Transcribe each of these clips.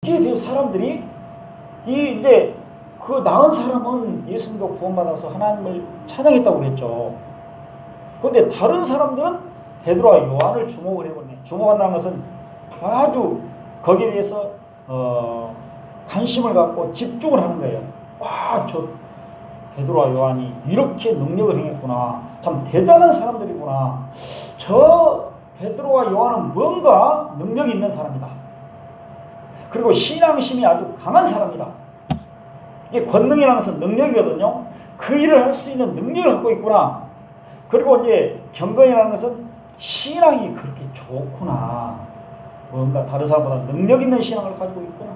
이게 돼서 사람들이 이제 그 나은 사람은 예수님도 구원받아서 하나님을 찬양했다고 그랬죠. 그런데 다른 사람들은 베드로와 요한을 주목을 해버리네. 주목한다는 것은 아주 거기에 대해서 관심을 갖고 집중을 하는 거예요. 와, 저 베드로와 요한이 이렇게 능력을 행했구나. 참 대단한 사람들이구나. 저 베드로와 요한은 뭔가 능력이 있는 사람이다. 그리고 신앙심이 아주 강한 사람이다. 이게 권능이라는 것은 능력이거든요. 그 일을 할 수 있는 능력을 갖고 있구나. 그리고 이제 경건이라는 것은 신앙이 그렇게 좋구나. 뭔가 다른 사람보다 능력 있는 신앙을 가지고 있구나.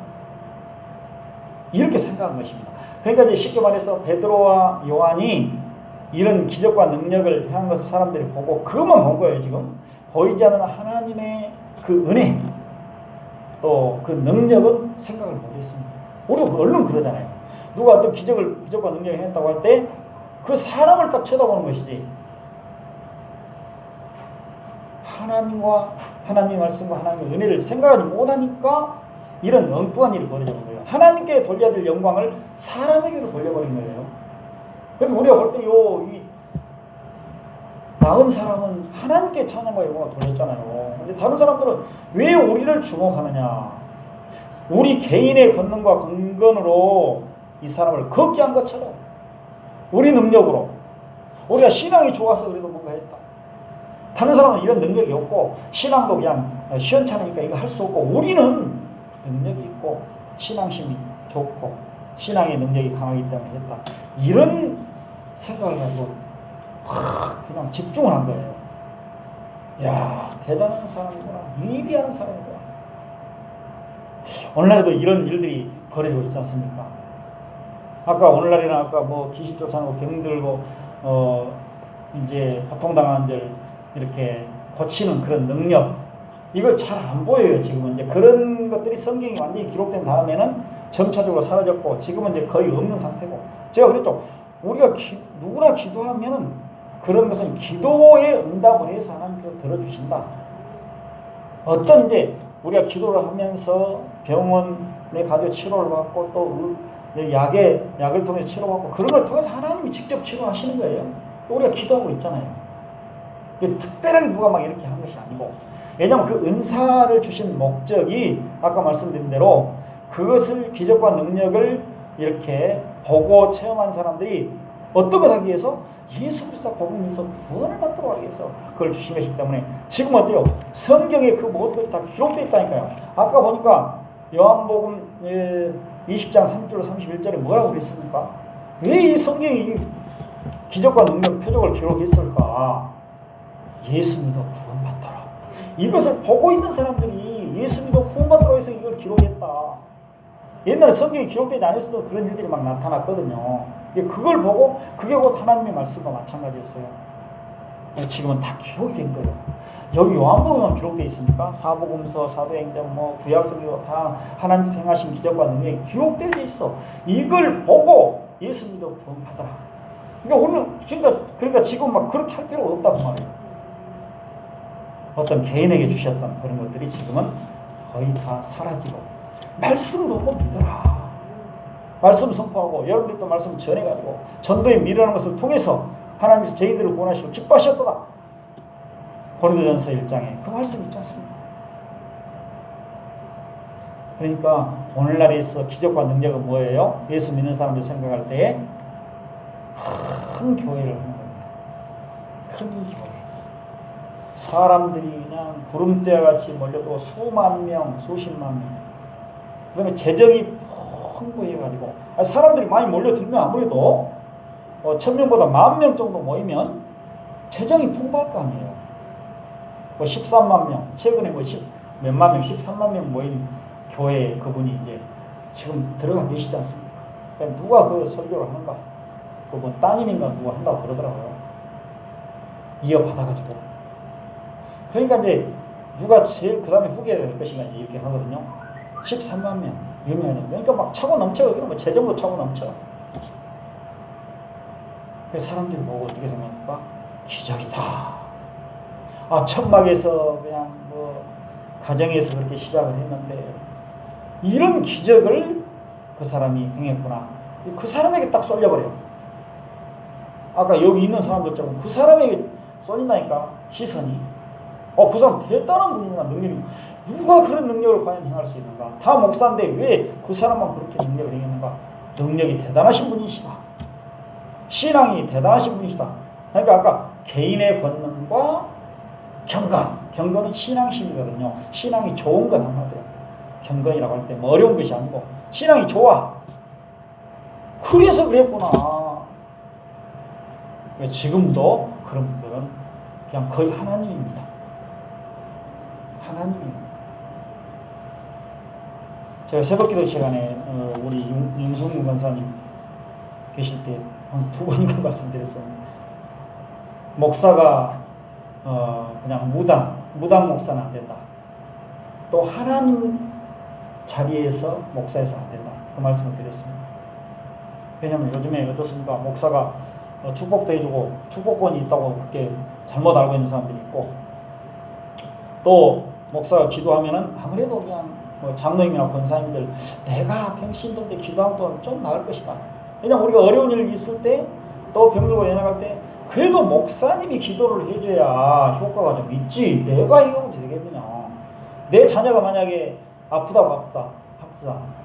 이렇게 생각한 것입니다. 그러니까 이제 쉽게 말해서 베드로와 요한이 이런 기적과 능력을 행한 것을 사람들이 보고 그것만 본 거예요. 지금 보이지 않는 하나님의 그 은혜 또 그 능력은 생각을 못했습니다. 우리가 얼른 그러잖아요. 누가 어떤 기적과 능력을 행했다고 할 때 그 사람을 딱 쳐다보는 것이지 하나님과 하나님의 말씀과 하나님의 은혜를 생각하지 못하니까 이런 엉뚱한 일이 벌어지는 거예요. 하나님께 돌려야 될 영광을 사람에게로 돌려버린 거예요. 그런데 우리가 볼 때 이 나은 사람은 하나님께 찬양과 영광을 돌렸잖아요. 근데 다른 사람들은 왜 우리를 주목하느냐? 우리 개인의 권능과 근건으로 이 사람을 걷게 한 것처럼 우리 능력으로 우리가 신앙이 좋아서 그래도 뭔가 했다. 다른 사람은 이런 능력이 없고 신앙도 그냥 시원찮으니까 이거 할 수 없고 우리는 능력이 있고 신앙심이 좋고 신앙의 능력이 강하기 때문에 했다. 이런 생각을 가지고 그냥 집중을 한 거예요. 야, 대단한 사람이구나. 위대한 사람이구나. 오늘날에도 이런 일들이 벌어지고 있지 않습니까? 오늘날에는 뭐 귀신 쫓아내고 병들고 이제 고통당한 들 이렇게 고치는 그런 능력 이걸 잘 안 보여요. 지금은 이제 그런 것들이 성경이 완전히 기록된 다음에는 점차적으로 사라졌고 지금은 이제 거의 없는 상태고 제가 그랬죠. 우리가 누구나 기도하면은 그런 것은 기도의 응답을 해서 하나님께서 들어주신다. 어떤 이제 우리가 기도를 하면서 병원에 가서 치료를 받고 또 약을 통해 치료받고 그런 걸 통해서 하나님이 직접 치료하시는 거예요. 우리가 기도하고 있잖아요. 특별하게 누가 막 이렇게 한 것이 아니고 왜냐하면 그 은사를 주신 목적이 아까 말씀드린 대로 그것을 기적과 능력을 이렇게 보고 체험한 사람들이 어떤 것 하기 위해서 예수 그리스도 복음에서 구원을 받도록 하기 위해서 그걸 주신 것이기 때문에 지금 어때요? 성경에 그 모든 것이 다 기록되어 있다니까요. 아까 보니까 요한복음 20장 30절로 31절에 뭐라고 그랬습니까? 왜 이 성경이 기적과 능력 표적을 기록했을까? 예수 믿어 구원받도록. 이것을 보고 있는 사람들이 예수 믿어 구원받도록 해서 이걸 기록했다. 옛날에 성경이 기록되지 않았어도 그런 일들이 막 나타났거든요. 그걸 보고 그게 곧 하나님의 말씀과 마찬가지였어요. 지금은 다 기록이 된 거예요. 여기 요한복음만 기록되어 있습니까? 사복음서, 사도행전, 구약성경도 다 하나님 행하신 기적과 능력이 기록되어 있어. 이걸 보고 예수 믿어 구원받아라. 그러니까 지금 막 그렇게 할 필요가 없다고 말해요. 어떤 개인에게 주셨던 그런 것들이 지금은 거의 다 사라지고 말씀 보고 믿어라. 말씀 선포하고 여러분들도 말씀 전해가지고 전도에 미련한 것을 통해서 하나님께서 저희들을 구원하시고 기뻐하셨도다. 고린도전서 1장에 그 말씀 있지 않습니까? 그러니까 오늘날에서 기적과 능력은 뭐예요? 예수 믿는 사람들 생각할 때 큰 교회를 하는 겁니다. 큰 교회. 사람들이 그냥 구름대와 같이 몰려도 수만 명, 수십만 명. 그 다음에 재정이 풍부해가지고 사람들이 많이 몰려들면 아무래도 1000명보다 10,000명 정도 모이면 재정이 풍부할 거 아니에요. 13만 명, 최근에 몇만 명, 13만 명 모인 교회에 그분이 이제 지금 들어가 계시지 않습니까? 그러니까 누가 그 설교를 하는가? 그분 따님인가 누가 한다고 그러더라고요. 이어받아가지고. 그러니까 이제 누가 제일 그 다음에 후계를 할 것인가 이렇게 하거든요. 13만 명, 유명해요. 그러니까 막 차고 넘쳐요. 그러면 재정도 차고 넘쳐. 그래서 사람들이 보고 어떻게 생각합니까? 기적이다. 천막에서 그냥 가정에서 그렇게 시작을 했는데 이런 기적을 그 사람이 행했구나. 그 사람에게 딱 쏠려버려요. 아까 여기 있는 사람들처럼 그 사람에게 쏠린다니까, 시선이. 그 사람 대단한 분이구나, 능력이. 누가 그런 능력을 과연 행할 수 있는가? 다 목사인데 왜 그 사람만 그렇게 능력을 행했는가? 능력이 대단하신 분이시다. 신앙이 대단하신 분이시다. 그러니까 아까 개인의 권능과 경건은 신앙심이거든요. 신앙이 좋은 건 한마디로. 경건이라고 할 때 뭐 어려운 것이 아니고 신앙이 좋아. 그래서 그랬구나. 지금도 그런 분들은 그냥 거의 하나님입니다. 하나님이에요. 제가 새벽기도 시간에 우리 윤승문 권사님 계실 때 한 2번인가 말씀드렸어요. 목사가 그냥 무당 목사는 안 된다. 또 하나님 자리에서 목사에서 안 된다. 그 말씀을 드렸습니다. 왜냐하면 요즘에 어떻습니까? 목사가 축복도 해주고 축복권이 있다고 그렇게 잘못 알고 있는 사람들이 있고, 또 목사가 기도하면은 아무래도 그냥 장로님이나 권사님들 내가 병신인데 기도한 동안 좀 나을 것이다. 왜냐면 우리가 어려운 일 있을 때 또 병들고 연약할 때 그래도 목사님이 기도를 해줘야 효과가 좀 있지. 내가 이거 하면 되겠느냐. 내 자녀가 만약에 아프다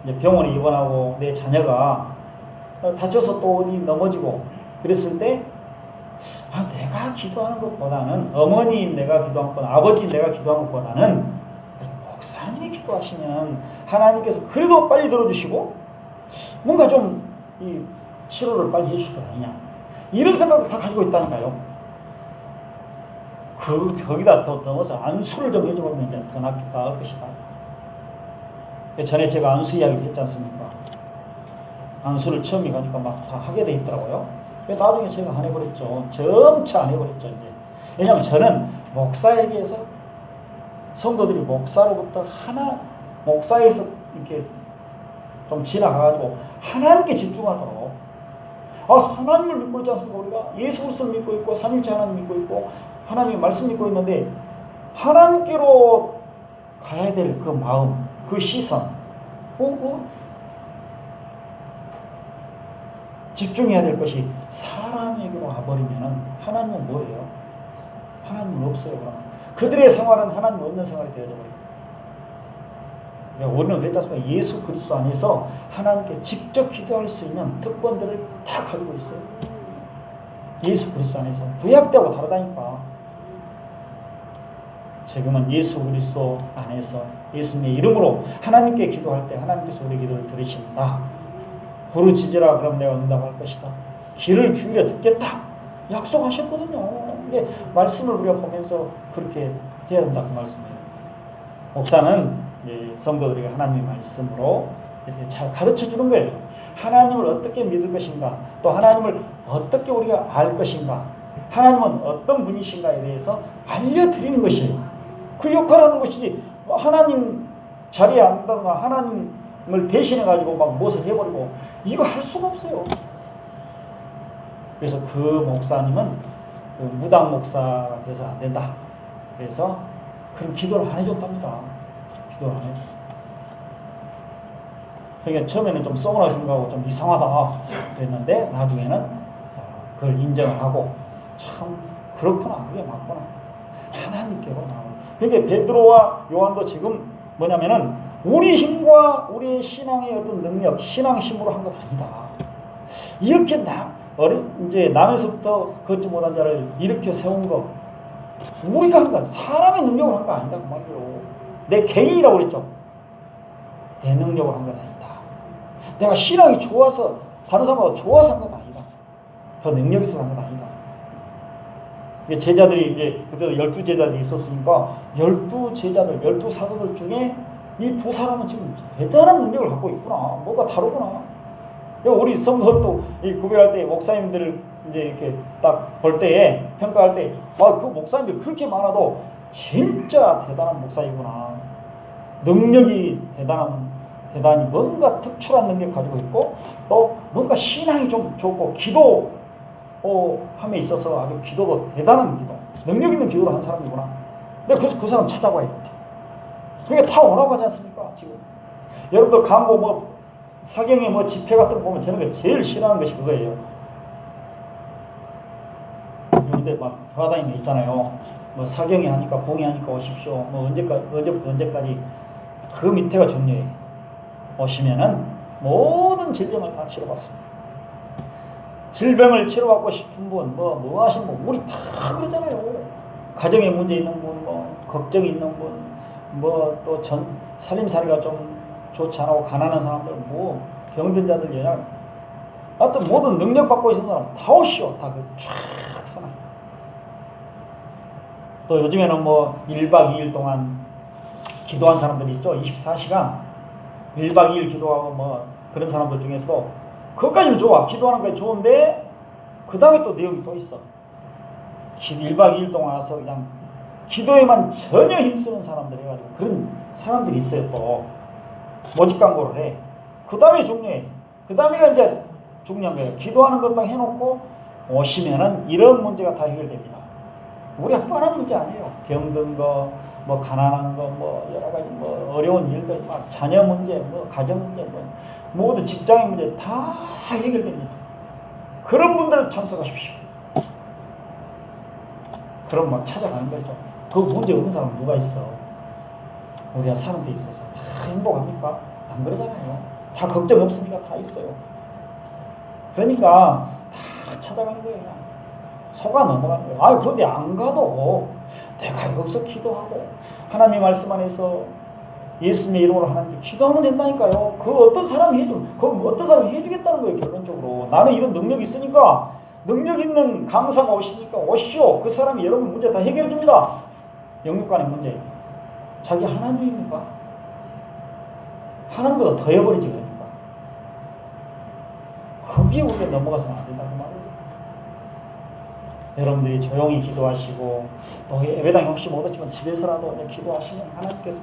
이제 병원에 입원하고 내 자녀가 다쳐서 또 어디 넘어지고 그랬을 때 내가 기도하는 것보다는 어머니인 내가 기도한 것보다 아버지인 내가 기도한 것보다는 목사님이 기도하시면 하나님께서 그래도 빨리 들어주시고 뭔가 좀 이 치료를 빨리 해주실 거 아니냐, 이런 생각도 다 가지고 있다니까요. 거기다 더 넘어서 안수를 좀 해줘보면 이제 더 나을 것이다. 전에 제가 안수 이야기를 했지 않습니까? 안수를 처음에 가니까 막 다 하게 돼 있더라고요. 나중에 제가 안 해버렸죠. 점차 안 해버렸죠, 이제. 왜냐하면 저는 목사에게서 성도들이 목사로부터 목사에서 이렇게 좀 지나가가지고 하나님께 집중하도록. 하나님을 믿고 있지 않습니까? 우리가 예수 그리스도를 믿고 있고 삼일째 하나님 믿고 있고 하나님의 말씀 믿고 있는데 하나님께로 가야 될 그 마음, 그 시선, 집중해야 될 것이 사람에게로 가버리면은 하나님은 뭐예요? 하나님은 없어요. 그럼 그들의 생활은 하나님 없는 생활이 되어져 버려요. 우리는 그랬지 않습니까? 예수 그리스도 안에서 하나님께 직접 기도할 수 있는 특권들을 다 가지고 있어요. 예수 그리스도 안에서. 구약 때하고 다르다니까. 지금은 예수 그리스도 안에서 예수님의 이름으로 하나님께 기도할 때 하나님께서 우리 기도를 들으신다. 부르짖으라 그럼 내가 응답할 것이다. 귀를 기울여 듣겠다. 약속하셨거든요. 근데 말씀을 우리가 보면서 그렇게 해야 된다, 그 말씀이에요. 목사는 성도들에게 하나님의 말씀으로 이렇게 잘 가르쳐 주는 거예요. 하나님을 어떻게 믿을 것인가, 또 하나님을 어떻게 우리가 알 것인가, 하나님은 어떤 분이신가에 대해서 알려드리는 것이에요. 그 역할을 하는 것이지, 하나님 자리에 앉다가 하나님을 대신해가지고 막 무엇을 해버리고, 이거 할 수가 없어요. 그래서 그 목사님은 그 무당 목사가 돼서는 안 된다. 그래서 그런 기도를 안 해줬답니다. 기도를 안 해줘. 그러니까 처음에는 좀 썩어나게 생각하고 좀 이상하다 그랬는데 나중에는 그걸 인정을 하고 참 그렇구나, 그게 맞구나, 하나님께로 나오는. 그러니까 베드로와 요한도 지금 뭐냐면은 우리 힘과 우리의 신앙의 어떤 능력, 신앙심으로 한 것 아니다. 이렇게 이제 남에서부터 걷지 못한 자를 일으켜 세운 거 우리가 한 거, 사람의 능력으로 한 거 아니다, 그 말이에요. 내 개인이라고 그랬죠. 내 능력으로 한 건 아니다. 내가 신앙이 좋아서 다른 사람보다 좋아서 한 건 아니다. 더 능력이 있어서 한 건 아니다. 제자들이 이제 그때도 12제자들이 있었으니까 12제자들, 12사도들 중에 이 두 사람은 지금 대단한 능력을 갖고 있구나. 뭔가 다르구나. 우리 성도들도 이 구별할 때 목사님들을 이제 이렇게 딱 볼 때에 평가할 때, 그 목사님들 그렇게 많아도 진짜 대단한 목사이구나. 능력이 대단히 뭔가 특출한 능력 가지고 있고, 또 뭔가 신앙이 좀 좋고 기도함에 있어서 아주 기도도 대단한 기도, 능력 있는 기도를 한 사람이구나. 근데 그래서 그 사람 찾아봐야 된다. 그러니까 다 오라고 하지 않습니까? 지금 여러분들 간고 뭐 사경에 뭐 집회 같은 거 보면 저는 게 제일 싫어하는 것이 그거예요. 근데 막 돌아다니는 게 있잖아요. 뭐 사경에 하니까 공에 하니까 오십시오. 뭐 언제부터 언제까지 그 밑에가 중요해. 오시면은 모든 질병을 다 치료받습니다. 질병을 치료받고 싶은 분, 뭐 하신 분, 우리 다 그러잖아요. 가정에 문제 있는 분, 뭐 걱정이 있는 분, 뭐 또 살림살이가 좀 좋지 않고 가난한 사람들, 뭐 병든 자들 그냥 하여튼 모든 능력 받고 있는 사람 다 오시오. 다 그 쫙 서나. 또 요즘에는 뭐 1박 2일 동안 기도한 사람들이 있죠. 24시간 1박 2일 기도하고 뭐 그런 사람들 중에서도 그것까지는 좋아. 기도하는 게 좋은데 그 다음에 또 내용이 또 있어. 1박 2일 동안 와서 그냥 기도에만 전혀 힘쓰는 사람들 해가지고 그런 사람들이 있어요. 또 모집 광고를 해. 그 다음에 중요해. 그 다음에가 이제 중요한 거예요. 기도하는 것 딱 해놓고 오시면은 이런 문제가 다 해결됩니다. 우리가 뻔한 문제 아니에요. 병든 거, 뭐 가난한 거, 뭐 여러 가지 뭐 어려운 일들, 막 자녀 문제, 뭐 가정 문제, 뭐 모든 직장의 문제 다 해결됩니다. 그런 분들 참석하십시오. 그럼 막 찾아가는 거죠. 그 문제 없는 사람은 누가 있어? 우리가 사는 데 있어서 다 행복합니까? 안 그러잖아요. 다 걱정 없습니까? 다 있어요. 그러니까 다 찾아가는 거예요. 그냥. 속아 넘어가는 거예요. 아, 그런데 안 가도 내가 여기서 기도하고 하나님의 말씀 안에서 예수님의 이름으로 하나님께 기도하면 된다니까요. 그 어떤 사람이 해주겠다는 거예요. 결론적으로. 나는 이런 능력이 있으니까 능력 있는 강사가 오시니까 오시오. 그 사람이 여러분 문제 다 해결해 줍니다. 영육 간의 문제. 자기 하나님입니까? 하나님보다 더 해버리지 그러니까. 거기에 우리가 넘어가서는 안 된다고 말이에요. 여러분들이 조용히 기도하시고 또 예배당에 혹시 못 왔지만 집에서라도 기도하시면 하나님께서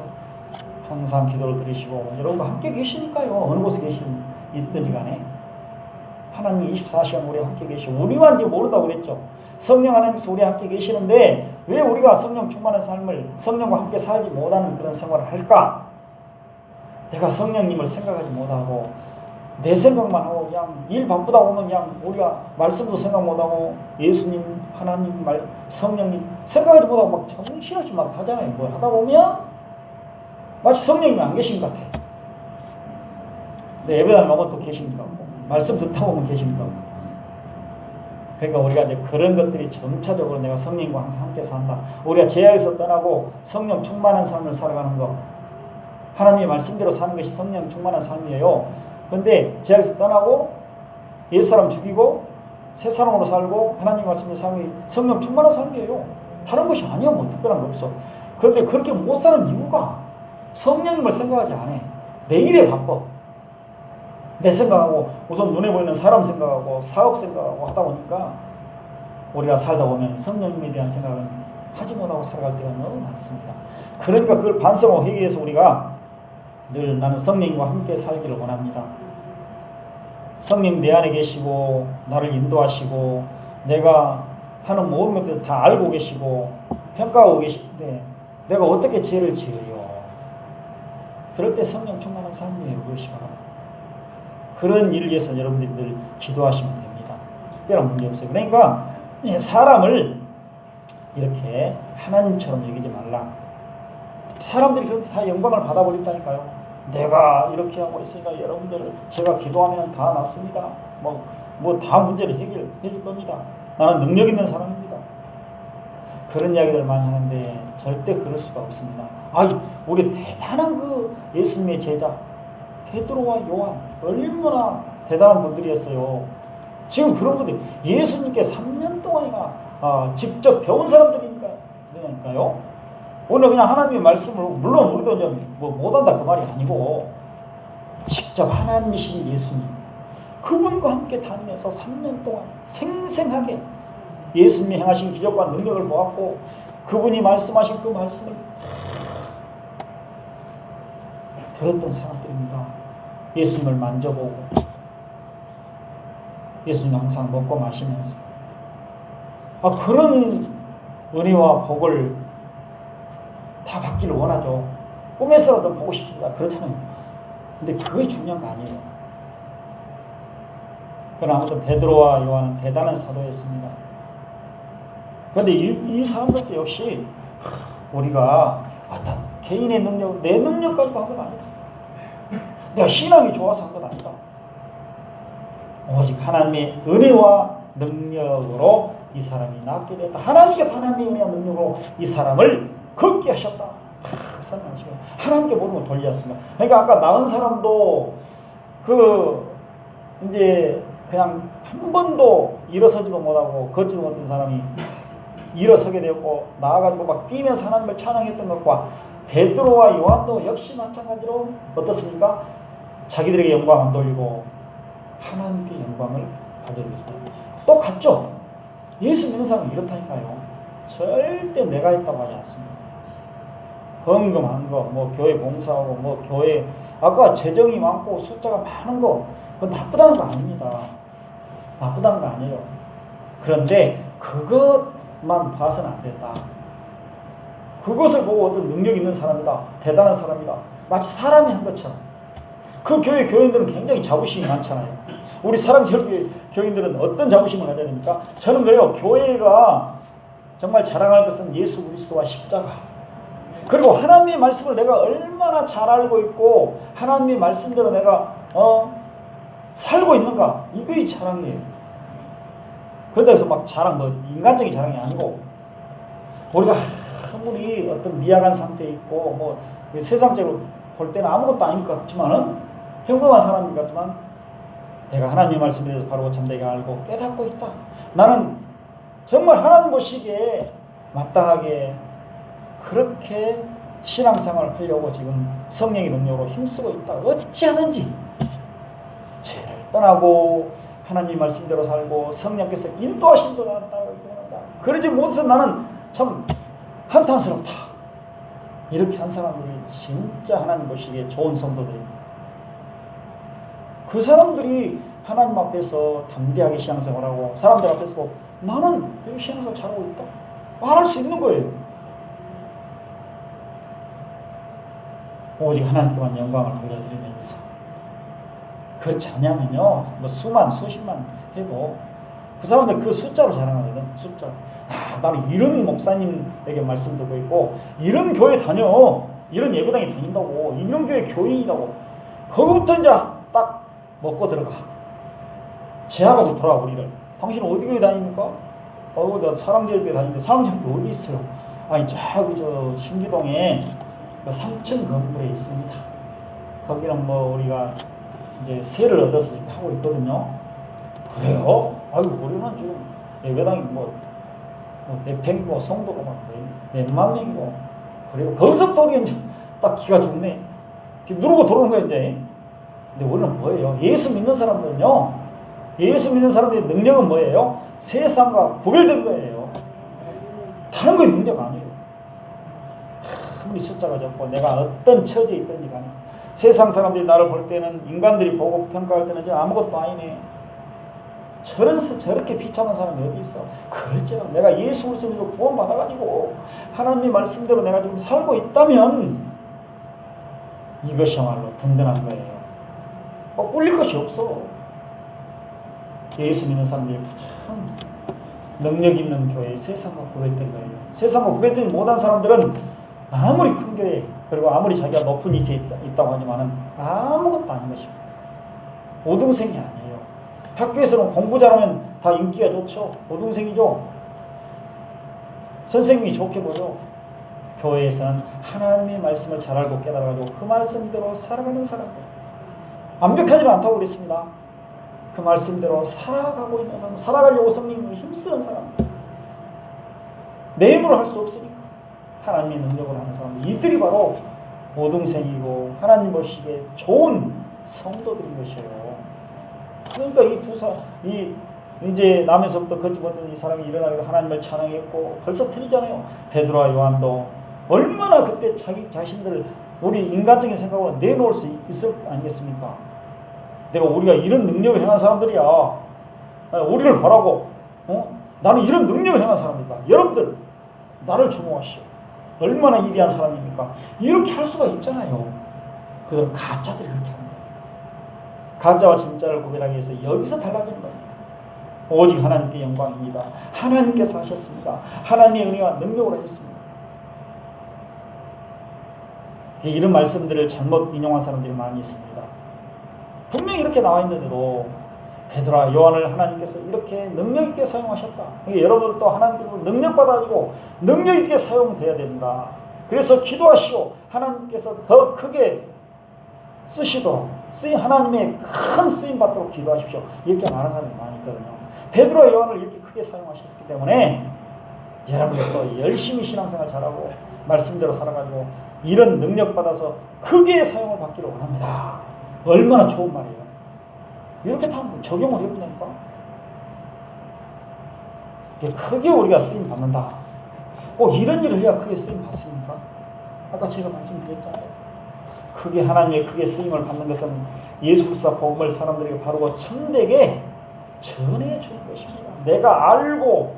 항상 기도를 들으시고 여러분과 함께 계시니까요. 어느 곳에 있든지 간에 하나님 24시간 우리와 함께 계시고 우리만 이제 모른다고 그랬죠. 성령 하나님께서 우리와 함께 계시는데 왜 우리가 성령 충만한 삶을 성령과 함께 살지 못하는 그런 생활을 할까? 내가 성령님을 생각하지 못하고 내 생각만 하고 그냥 일 바쁘다 보면 그냥 우리가 말씀도 생각 못하고 예수님, 하나님, 성령님 생각하지 못하고 막 정신없이 막 하잖아요. 뭘 하다 보면 마치 성령님이 안 계신 것 같아. 근데 예배당에 오면 또 계십니까? 말씀 듣다 보면 계십니까? 그러니까 우리가 이제 그런 것들이 점차적으로 내가 성령과 항상 함께 산다. 우리가 죄악에서 떠나고 성령 충만한 삶을 살아가는 것. 하나님의 말씀대로 사는 것이 성령 충만한 삶이에요. 그런데 죄악에서 떠나고 옛사람 죽이고 새 사람으로 살고 하나님 말씀대로 사는 게 성령 충만한 삶이에요. 다른 것이 아니야. 뭐 특별한 거 없어. 그런데 그렇게 못 사는 이유가 성령님을 생각하지 않아. 내 일에 바빠. 내 생각하고 우선 눈에 보이는 사람 생각하고 사업 생각하고 하다 보니까 우리가 살다 보면 성령님에 대한 생각은 하지 못하고 살아갈 때가 너무 많습니다. 그러니까 그걸 반성하고 회개해서 우리가 늘 나는 성령님과 함께 살기를 원합니다. 성령 내 안에 계시고 나를 인도하시고 내가 하는 모든 것들을 다 알고 계시고 평가하고 계신데 내가 어떻게 죄를 지어요? 그럴 때 성령 충만한 삶이에요. 그것이 바로. 그런 일을 위해서 여러분들이 늘 기도하시면 됩니다. 특별한 문제 없어요. 그러니까 사람을 이렇게 하나님처럼 여기지 말라. 사람들이 그런데 다 영광을 받아버린다니까요. 내가 이렇게 하고 있으니까 여러분들 제가 기도하면 다 낫습니다. 뭐 다 문제를 해결해 줄 겁니다. 나는 능력 있는 사람입니다. 그런 이야기들 많이 하는데 절대 그럴 수가 없습니다. 우리 대단한 그 예수님의 제자 베드로와 요한 얼마나 대단한 분들이었어요. 지금 그런 분들이 예수님께 3년 동안이나 직접 배운 사람들이니까요. 오늘 그냥 하나님의 말씀을 물론 우리도 뭐 못한다 그 말이 아니고 직접 하나님이신 예수님 그분과 함께 다니면서 3년 동안 생생하게 예수님이 행하신 기적과 능력을 보았고 그분이 말씀하신 그 말씀을 들었던 사람들입니다. 예수님을 만져보고 예수님 항상 먹고 마시면서 그런 은혜와 복을 다 받기를 원하죠. 꿈에서라도 보고 싶습니다. 그렇잖아요. 근데 그게 중요한 거 아니에요. 그러나 아무튼 베드로와 요한은 대단한 사도였습니다. 그런데 이 사람들도 역시 우리가 어떤 개인의 능력, 내 능력 가지고 한 건 아니다. 내가 신앙이 좋아서 한 건 아니다. 오직 하나님의 은혜와 능력으로 이 사람이 낫게 됐다. 하나님께서 하나님의 은혜와 능력으로 이 사람을 걷게 하셨다. 설명하시고 하나님께 모든 걸 돌렸습니다. 그러니까 아까 나은 사람도 이제 그냥 한 번도 일어서지도 못하고 걷지도 못한 사람이 일어서게 되었고 나아가지고 막 뛰면서 하나님을 찬양했던 것과 베드로와 요한도 역시 마찬가지로 어떻습니까? 자기들에게 영광 안 돌리고 하나님께 영광을 돌려드렸습니다. 똑같죠? 예수 믿는 사람은 이렇다니까요. 절대 내가 했다고 하지 않습니다. 헌금한 거, 뭐 교회 봉사하고, 뭐 교회 아까 재정이 많고 숫자가 많은 거 그건 나쁘다는 거 아닙니다. 나쁘다는 거 아니에요. 그런데 그것만 봐서는 안 된다. 그것을 보고 어떤 능력 있는 사람이다, 대단한 사람이다, 마치 사람이 한 것처럼. 그 교회 교인들은 굉장히 자부심이 많잖아요. 우리 사랑제일교회 교인들은 어떤 자부심을 가져야 됩니까? 저는 그래요. 교회가 정말 자랑할 것은 예수 그리스도와 십자가, 그리고 하나님의 말씀을 내가 얼마나 잘 알고 있고 하나님의 말씀대로 내가 살고 있는가, 이게 자랑이에요. 그런데 그래서 막 자랑, 뭐 인간적인 자랑이 아니고 우리가 아무리 어떤 미약한 상태에 있고 뭐 세상적으로 볼 때는 아무것도 아닌 것 같지만은 평범한 사람인 것 같지만 내가 하나님의 말씀에 대해서 바로 참되게 알고 깨닫고 있다. 나는 정말 하나님 보시기에 마땅하게 그렇게 신앙생활을 하려고 지금 성령의 능력으로 힘쓰고 있다. 어찌하든지 죄를 떠나고 하나님 말씀대로 살고 성령께서 인도하신 대로 나는 따라가기 원한다. 그러지 못해서 나는 참 한탄스럽다. 이렇게 한 사람들이 진짜 하나님 보시기에 좋은 성도들입니다. 그 사람들이 하나님 앞에서 담대하게 신앙생활하고 사람들 앞에서 나는 이렇게 신앙생활 잘하고 있다 말할 수 있는 거예요. 오직 하나님께만 영광을 돌려드리면서. 그렇지 않냐면요, 뭐 수만 수십만 해도 그 사람들 그 숫자로 자랑하거든. 숫자. 나는 이런 목사님에게 말씀 듣고 있고 이런 교회 다녀, 이런 예배당에 다닌다고, 이런 교회 교인이라고. 거기부터 이제 딱 먹고 들어가. 제하고 돌아와. 우리를 당신은 어디 교회 다닙니까? 나 사랑제일교회 다니는데. 사랑제일교회 어디 있어요? 아니 저기 저 신기동에 3층 건물에 있습니다. 거기는 뭐 우리가 이제 세를 얻어서 이렇게 하고 있거든요. 그래요? 아이고 우리는 지금 예배당이 뭐 내팽이고 성도가 막 몇만 명이고 그리고 거기서부터 우리 이제 딱 기가 죽네. 누르고 들어오는 거야 이제. 근데 우리는 뭐예요? 예수 믿는 사람들은요, 예수 믿는 사람들의 능력은 뭐예요? 세상과 구별된 거예요. 다른 거의 능력 아니에요. 아무리 숫자가 적고 내가 어떤 처지에 있든지 간에 세상 사람들이 나를 볼 때는, 인간들이 보고 평가할 때는 아무것도 아니네. 저렇게 비참한 사람이 어디 있어? 그럴지라도 내가 예수 그리스도로 구원받아가지고 하나님의 말씀대로 내가 지금 살고 있다면 이것이야말로 든든한 거예요. 꿀릴 것이 없어. 예수 믿는 사람들이 가장 능력 있는 교회, 세상과 구별된 거예요. 세상과 구별된 못한 사람들은 아무리 큰 교회, 그리고 아무리 자기가 높은 위치에 있다고 하지만은 아무것도 아닌 것입니다. 오등생이 아니에요. 학교에서는 공부 잘하면 다 인기가 좋죠. 오등생이죠. 선생님이 좋게 보죠. 교회에서는 하나님의 말씀을 잘 알고 깨달아가지고 그 말씀대로 살아가는 사람들, 완벽하지는 않다고 그랬습니다. 그 말씀대로 살아가고 있는 사람, 살아가려고 성령님을 힘쓰는 사람들, 내 힘으로 할 수 없으니까 하나님의 능력을 하는 사람들, 이들이 바로 오등생이고 하나님 보시기에 좋은 성도들인 것이에요. 그러니까 이제 남에서부터 걷지 못한 이 사람이 일어나서 하나님을 찬양했고, 벌써 틀리잖아요. 베드로와 요한도 얼마나 그때 자기 자신들을 우리 인간적인 생각으로 내놓을 수 있을 아니겠습니까? 우리가 이런 능력을 행한 사람들이야. 우리를 보라고. 나는 이런 능력을 행한 사람이다. 여러분들 나를 주목하시오. 얼마나 위대한 사람입니까? 이렇게 할 수가 있잖아요. 그건 가짜들이 그렇게 하는 거예요. 가짜와 진짜를 구별하기 위해서 여기서 달라지는 겁니다. 오직 하나님께 영광입니다. 하나님께서 하셨습니다. 하나님의 은혜와 능력으로 하셨습니다. 이런 말씀들을 잘못 인용한 사람들이 많이 있습니다. 분명히 이렇게 나와 있는데도 베드로와 요한을 하나님께서 이렇게 능력 있게 사용하셨다. 여러분들도 하나님께서 능력 받아가지고 능력 있게 사용돼야 됩니다. 그래서 기도하시오. 하나님께서 더 크게 쓰시도록 하나님의 큰 쓰임 받도록 기도하십시오. 이렇게 말하는 사람이 많이 있거든요. 베드로와 요한을 이렇게 크게 사용하셨기 때문에 여러분들도 열심히 신앙생활 잘하고 말씀대로 살아가지고 이런 능력 받아서 크게 사용을 받기를 원합니다. 얼마나 좋은 말이에요. 이렇게 다 적용을 해본다니까. 크게 우리가 쓰임 받는다. 꼭 이런 일을 해야 크게 쓰임 받습니까? 아까 제가 말씀드렸잖아요. 크게 하나님의 크게 쓰임을 받는 것은 예수 그리스도 복음을 사람들에게 바르고 참되게 전해 주는 것입니다. 내가 알고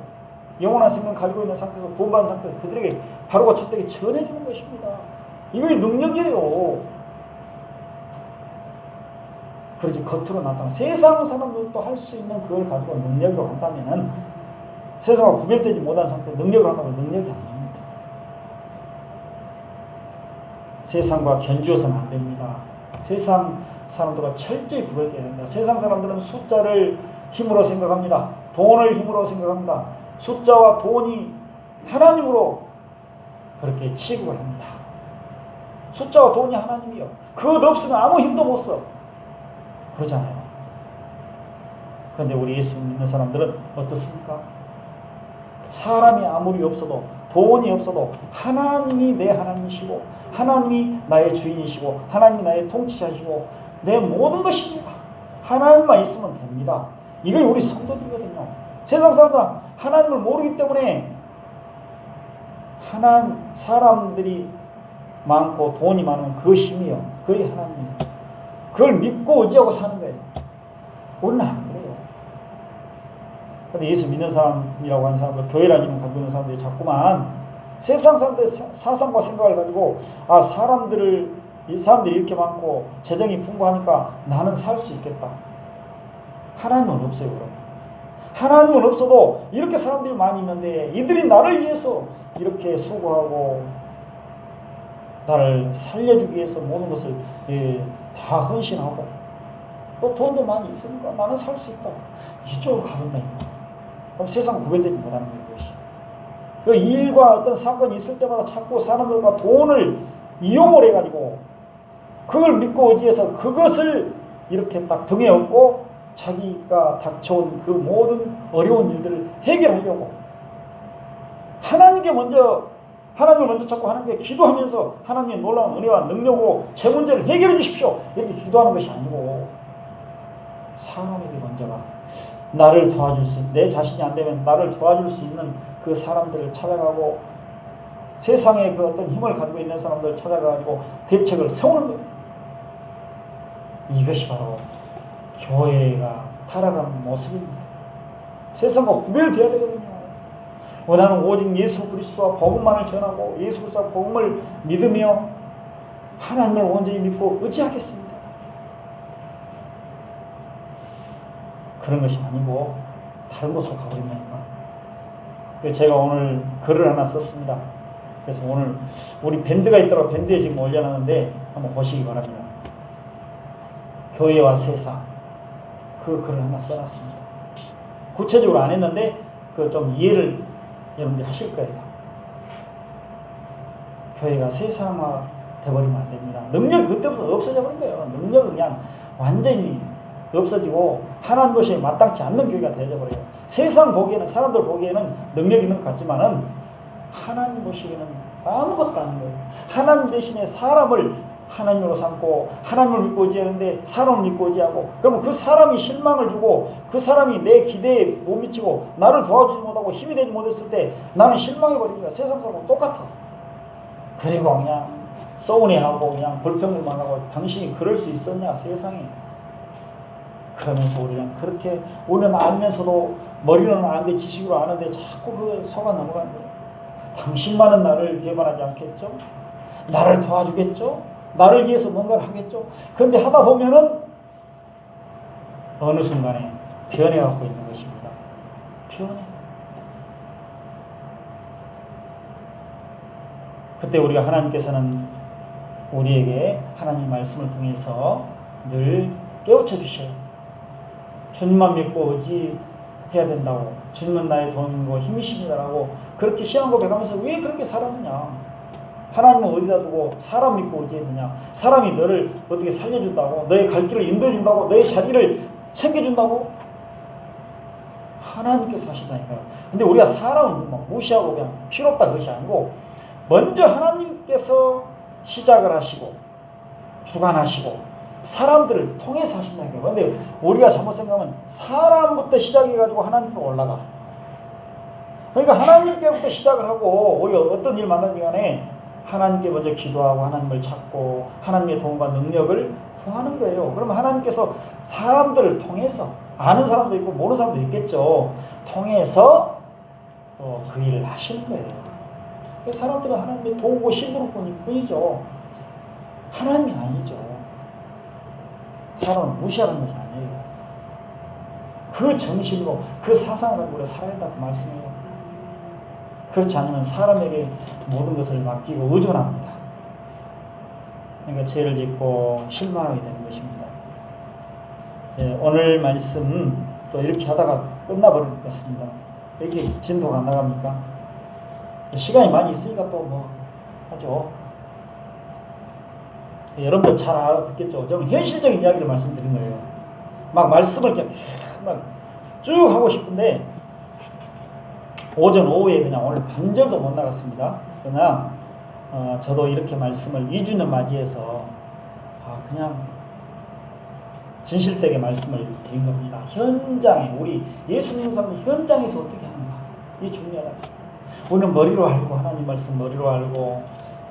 영원한 생명 가지고 있는 상태에서 구원받은 상태에서 그들에게 바르고 참되게 전해 주는 것입니다. 이거의 능력이에요. 그러지 겉으로 나타나는 세상 사람들도 할 수 있는 그걸 가지고 능력으로 한다면은 세상과 구별되지 못한 상태에 능력을 한다면 능력이 아닙니다. 세상과 견주어서는 안 됩니다. 세상 사람들과 철저히 구별되어야 됩니다. 세상 사람들은 숫자를 힘으로 생각합니다. 돈을 힘으로 생각합니다. 숫자와 돈이 하나님으로 그렇게 취급을 합니다. 숫자와 돈이 하나님이요. 그것 없으면 아무 힘도 못 써. 그러잖아요. 그런데 우리 예수 믿는 사람들은 어떻습니까? 사람이 아무리 없어도 돈이 없어도 하나님이 내 하나님이시고 하나님이 나의 주인이시고 하나님이 나의 통치자이시고 내 모든 것입니다. 하나님만 있으면 됩니다. 이게 우리 성도들이거든요. 세상 사람들은 하나님을 모르기 때문에 사람들이 많고 돈이 많으면 그 힘이요. 그게 하나님이에요. 그걸 믿고 의지하고 사는 거예요. 우리는 안 그래요. 근데 예수 믿는 사람이라고 하는 사람들, 교회라는 이름 가지고 있는 사람들이 자꾸만 세상 사람들의 사상과 생각을 가지고 사람들이 이렇게 많고 재정이 풍부하니까 나는 살 수 있겠다. 하나님은 없어요. 그러면 하나님은 없어도 이렇게 사람들이 많이 있는데 이들이 나를 위해서 이렇게 수고하고 나를 살려주기 위해서 모든 것을 다 헌신하고 또 돈도 많이 있으니까 나는 살 수 있다. 이쪽으로 가본다니까. 그럼 세상 구별되지 못하는 거예요. 이것이. 그 일과 어떤 사건이 있을 때마다 자꾸 사람들과 돈을 이용을 해가지고 그걸 믿고 의지해서 그것을 이렇게 딱 등에 업고 자기가 닥쳐온 그 모든 어려운 일들을 해결하려고 하나님을 먼저 찾고 하나님께 기도하면서 하나님의 놀라운 은혜와 능력으로 제 문제를 해결해 주십시오. 이렇게 기도하는 것이 아니고 사람에게 먼저가 나를 도와줄 수 있는, 내 자신이 안 되면 나를 도와줄 수 있는 그 사람들을 찾아가고 세상에 그 어떤 힘을 가지고 있는 사람들을 찾아가지고 대책을 세우는 거예요. 이것이 바로 교회가 타락하는 모습입니다. 세상과 구별되어야 되거든요. 나는 오직 예수 그리스도와 복음만을 전하고 예수 그리스도와 복음을 믿으며 하나님을 온전히 믿고 의지하겠습니다. 그런 것이 아니고 다른 곳으로 가버린다니까. 제가 오늘 글을 하나 썼습니다. 그래서 오늘 우리 밴드가 있더라고. 밴드에 지금 올려놨는데 한번 보시기 바랍니다. 교회와 세상, 그 글을 하나 써놨습니다. 구체적으로 안 했는데 그 좀 이해를 여러분들이 하실 거예요. 교회가 세상화 돼버리면 안 됩니다. 능력이 그때부터 없어져 버린 거예요. 능력은 그냥 완전히 없어지고 하나님 것이 마땅치 않는 교회가 되어져 버려요. 세상 보기에는, 사람들 보기에는 능력 있는 것 같지만은 하나님 보시기에는 아무것도 아닌 거예요. 하나님 대신에 사람을 하나님으로 삼고 하나님을 믿고 의지하는데 사람을 믿고 의지하고, 그러면 그 사람이 실망을 주고 그 사람이 내 기대에 못 미치고 나를 도와주지 못하고 힘이 되지 못했을 때 나는 실망해버립니다. 세상 사람하고 똑같아. 그리고 그냥 서운해하고 그냥 불평불만 하고 당신이 그럴 수 있었냐 세상에. 그러면서 우리는 알면서도 머리는 아는데 지식으로 아는데 자꾸 그 속아 넘어가는 거예요. 당신만은 나를 배반하지 않겠죠? 나를 도와주겠죠? 나를 위해서 뭔가를 하겠죠? 그런데 하다 보면은 어느 순간에 변해갖고 있는 것입니다. 변해. 그때 우리가 하나님께서는 우리에게 하나님 말씀을 통해서 늘 깨우쳐 주셔요. 주님만 믿고 의지해야 된다고. 주님은 나의 도움이고 힘이십니다라고 그렇게 신앙 고백하면서 왜 그렇게 살았느냐. 하나님은 어디다 두고 사람 믿고 의지했느냐. 사람이 너를 어떻게 살려준다고, 너의 갈 길을 인도해준다고, 너의 자리를 챙겨준다고. 하나님께서 하신다니까요. 근데 우리가 사람을 막 무시하고 그냥 필요없다 그것이 아니고 먼저 하나님께서 시작을 하시고 주관하시고 사람들을 통해서 하신다니까요. 그런데 우리가 잘못 생각하면 사람부터 시작해가지고 하나님께로 올라가. 그러니까 하나님께부터 시작을 하고 우리가 어떤 일 만나는 간에 하나님께 먼저 기도하고 하나님을 찾고 하나님의 도움과 능력을 구하는 거예요. 그러면 하나님께서 사람들을 통해서 아는 사람도 있고 모르는 사람도 있겠죠. 통해서 또 그 일을 하시는 거예요. 사람들은 하나님의 도우고 힘으로 뿐이죠. 하나님이 아니죠. 사람을 무시하는 것이 아니에요. 그 정신으로 그 사상을 가지고 우리가 살아야 된다 그 말씀이에요. 그렇지 않으면 사람에게 모든 것을 맡기고 의존합니다. 그러니까 죄를 짓고 실망하게 되는 것입니다. 오늘 말씀 또 이렇게 하다가 끝나버릴 것 같습니다. 이렇게 진도가 안 나갑니까? 시간이 많이 있으니까 또 뭐 하죠. 여러분들 잘 알아듣겠죠. 저는 현실적인 이야기를 말씀드린 거예요. 막 말씀을 그냥 막 쭉 하고 싶은데 오전 오후에 그냥 오늘 반절도 못 나갔습니다. 그러나 저도 이렇게 말씀을 2주년 맞이해서 그냥 진실되게 말씀을 드린 겁니다. 현장에 우리 예수 믿는 사람은 현장에서 어떻게 하는가 이게 중요하다. 우리는 머리로 알고 하나님 말씀 머리로 알고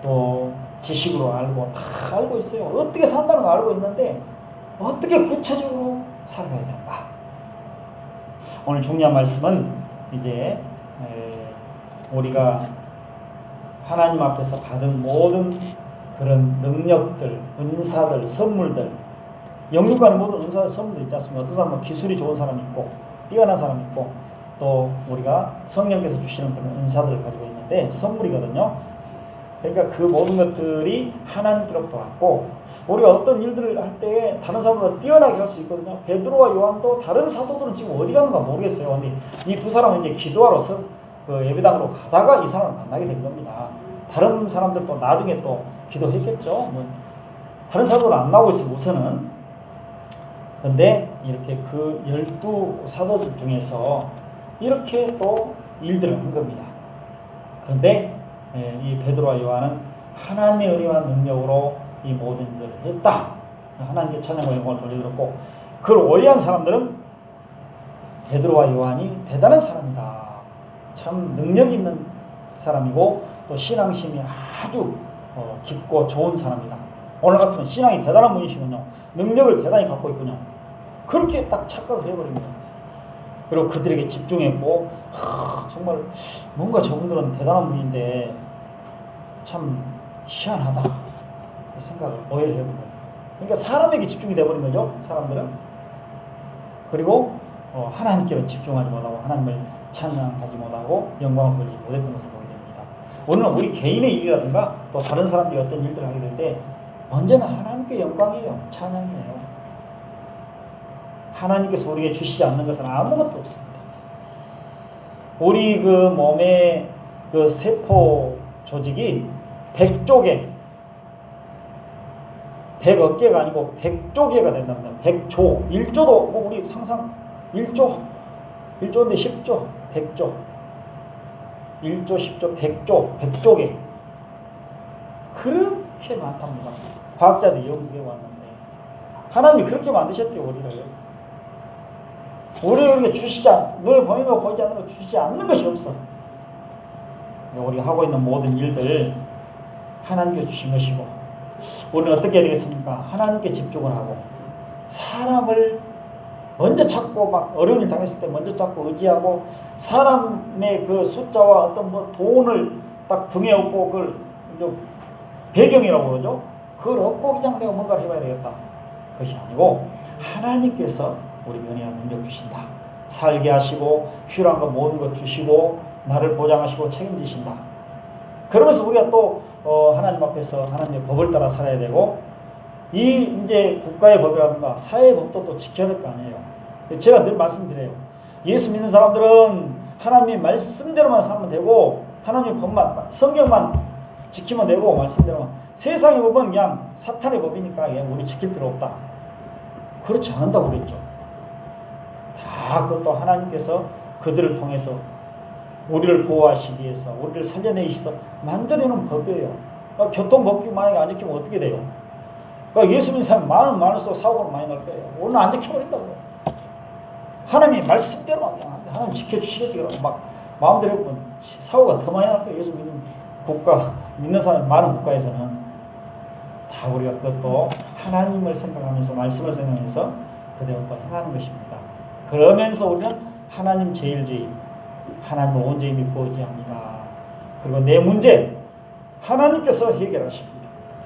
또 지식으로 알고 다 알고 있어요. 어떻게 산다는 거 알고 있는데 어떻게 구체적으로 살아가야 되는가. 오늘 중요한 말씀은 이제 우리가 하나님 앞에서 받은 모든 그런 능력들, 은사들, 선물들, 영육간의 모든 은사들, 선물들 있지 않습니까? 어떤 사람은 기술이 좋은 사람이 있고 뛰어난 사람이 있고 또 우리가 성령께서 주시는 그런 은사들을 가지고 있는데 선물이거든요. 그러니까 그 모든 것들이 하나님께로부터 왔고 우리가 어떤 일들을 할 때 다른 사람보다 뛰어나게 할 수 있거든요. 베드로와 요한도 다른 사도들은 지금 어디 가는가 모르겠어요. 근데 이 두 사람은 이제 기도하러 그 예배당으로 가다가 이 사람을 만나게 된 겁니다. 다른 사람들도 나중에 또 기도했겠죠. 뭐 다른 사도는 안 나오고 있어요. 우선은. 근데 이렇게 그 12사도들 중에서 이렇게 또 일들을 한 겁니다. 그런데 이 베드로와 요한은 하나님의 은혜와 능력으로 이 모든 일들을 했다. 하나님께 찬양과 영광을 돌려드렸고 그걸 오해한 사람들은 베드로와 요한이 대단한 사람이다. 참 능력 있는 사람이고 또 신앙심이 아주 깊고 좋은 사람이다. 오늘 같으면 신앙이 대단한 분이시군요. 능력을 대단히 갖고 있군요. 그렇게 딱 착각을 해버립니다. 그리고 그들에게 집중했고 정말 뭔가 저분들은 대단한 분인데 참 희한하다 생각을 오해를 해본 거예요. 그러니까 사람에게 집중이 돼버린 거죠. 사람들은. 그리고 하나님께로 집중하지 못하고 하나님을 찬양하지 못하고 영광을 돌리지 못했던 것을 보게 됩니다. 오늘은 우리 개인의 일이라든가 또 다른 사람들이 어떤 일들을 하게 될 때 언제나 하나님께 영광이에요. 찬양이에요. 하나님께서 우리에게 주시지 않는 것은 아무것도 없습니다. 우리 그 몸의 그 세포 조직이 100조개, 100억 개가 아니고 100조 개가 된답니다. 100조, 1조도 뭐 우리 상상 1조, 1조인데 10조, 100조, 1조, 10조, 100조, 100조 개. 그렇게 많답니다. 과학자들이 연구해 왔는데 하나님이 그렇게 만드셨대요. 우리에게 주시지 너의 범위가 보이지 않는 거 주시지 않는 것이 없어. 우리가 하고 있는 모든 일들 하나님께 주신 것이고 우리는 어떻게 해야 되겠습니까? 하나님께 집중을 하고 사람을 먼저 찾고 막 어려운 일 당했을 때 먼저 찾고 의지하고 사람의 그 숫자와 어떤 뭐 돈을 딱 등에 업고 그걸 배경이라고 그러죠. 그걸 업고 그냥 내가 뭔가를 해봐야 되겠다. 그것이 아니고 하나님께서 우리 은혜와 능력 주신다. 살게 하시고 필요한 것 모든 것 주시고 나를 보장하시고 책임지신다. 그러면서 우리가 또 하나님 앞에서 하나님의 법을 따라 살아야 되고 이 이제 국가의 법이라든가 사회의 법도 또 지켜야 될 거 아니에요. 제가 늘 말씀드려요. 예수 믿는 사람들은 하나님의 말씀대로만 살면 되고 하나님의 법만 성경만 지키면 되고 말씀대로만 세상의 법은 그냥 사탄의 법이니까 그냥 우리 지킬 필요 없다. 그렇지 않는다고 그랬죠. 다 그것도 하나님께서 그들을 통해서 우리를 보호하시기 위해서 우리를 살려내기 위해서 만들어놓은 법이에요. 교통법규 만약에 안 지키면 어떻게 돼요? 예수 믿는 사람 많을수록 사고가 많이 날 거예요. 오늘 안 지켜버린다고요. 하나님의 말씀대로만 그냥 하나님 지켜주시겠지 그러면 막 마음대로 해보면 사고가 더 많이 날 거예요. 예수 믿는 국가 믿는 사람 많은 국가에서는 다 우리가 그것도 하나님을 생각하면서 말씀을 생각하면서 그대로 또 행하는 것입니다. 그러면서 우리는 하나님 제일주의 하나님을 온전히 믿고 의지합니다. 그리고 내 문제 하나님께서 해결하십니다.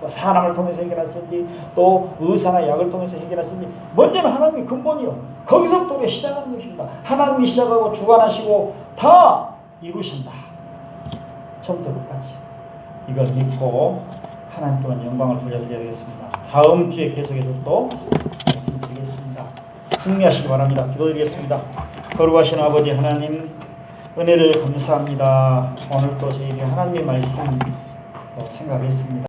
사람을 통해서 해결하시든지 또 의사나 약을 통해서 해결하시든지 먼저는 하나님이 근본이요. 거기서부터 우리가 시작하는 것입니다. 하나님이 시작하고 주관하시고 다 이루신다. 처음부터 끝까지 이걸 믿고 하나님께만 영광을 돌려드려야 되겠습니다. 다음 주에 계속해서 또 말씀드리겠습니다. 승리하시기 바랍니다. 기도드리겠습니다. 거룩하신 아버지 하나님 은혜를 감사합니다. 오늘 또 저희들이 하나님의 말씀 생각했습니다.